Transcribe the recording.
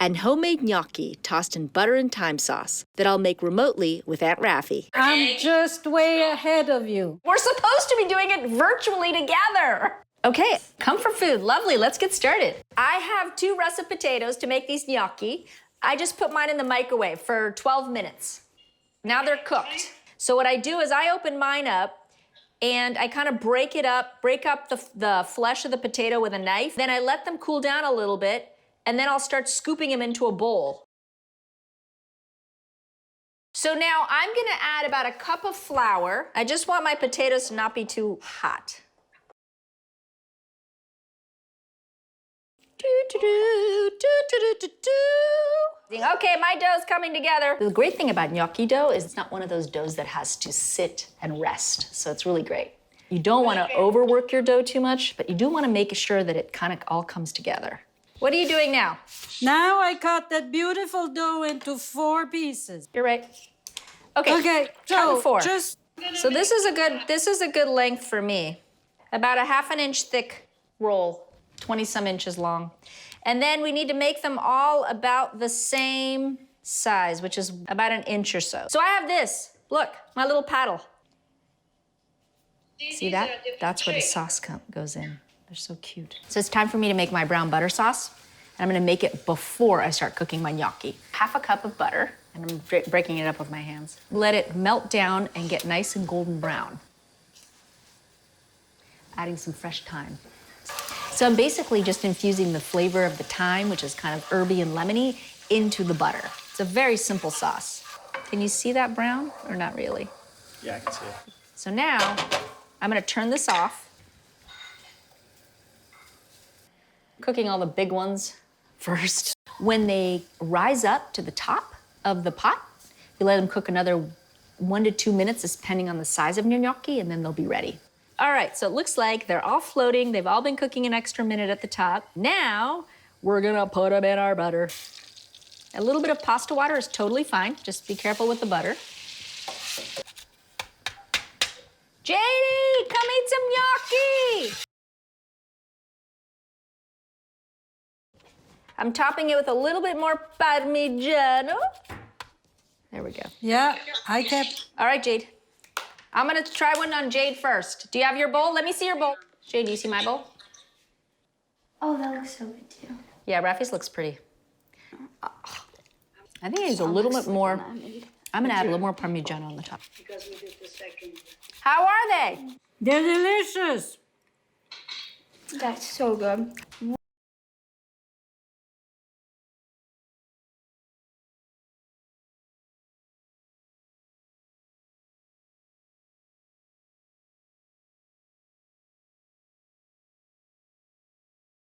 and homemade gnocchi tossed in butter and thyme sauce that I'll make remotely with Aunt Raffi. I'm just way ahead of you. We're supposed to be doing it virtually together. Okay, comfort food, lovely, let's get started. I have 2 russet potatoes to make these gnocchi. I just put mine in the microwave for 12 minutes. Now they're cooked. So what I do is I open mine up and I kind of break up the flesh of the potato with a knife. Then I let them cool down a little bit, and then I'll start scooping them into a bowl. So now I'm gonna add about a cup of flour. I just want my potatoes to not be too hot. Okay, my dough's coming together. The great thing about gnocchi dough is it's not one of those doughs that has to sit and rest, so it's really great. You don't want to overwork your dough too much, but you do want to make sure that it kind of all comes together. What are you doing now? Now I cut that beautiful dough into 4 pieces. You're right. Okay, so 4. just... So this is a good length for me. About a ½ inch thick roll, 20-some inches long. And then we need to make them all about the same size, which is about 1 inch or so. So I have this, look, my little paddle. See that? That's where the sauce goes in. They're so cute. So it's time for me to make my brown butter sauce. And I'm gonna make it before I start cooking my gnocchi. ½ a cup of butter, and I'm breaking it up with my hands. Let it melt down and get nice and golden brown. Adding some fresh thyme. So I'm basically just infusing the flavor of the thyme, which is kind of herby and lemony, into the butter. It's a very simple sauce. Can you see that brown or not really? Yeah, I can see it. So now I'm gonna turn this off. Cooking all the big ones first. When they rise up to the top of the pot, you let them cook another 1 to 2 minutes, depending on the size of your gnocchi, and then they'll be ready. All right, so it looks like they're all floating. They've all been cooking an extra minute at the top. Now, we're gonna put them in our butter. A little bit of pasta water is totally fine. Just be careful with the butter. JD, come eat some gnocchi! I'm topping it with a little bit more parmigiano. There we go. Yeah, I kept... All right, Jade. I'm gonna try one on Jade first. Do you have your bowl? Let me see your bowl. Jade, do you see my bowl? Oh, that looks so good too. Yeah, Raffi's looks pretty. I think it needs a little bit more. I'm gonna add a little more parmigiano on the top. Because we did the second. How are they? They're delicious. That's so good.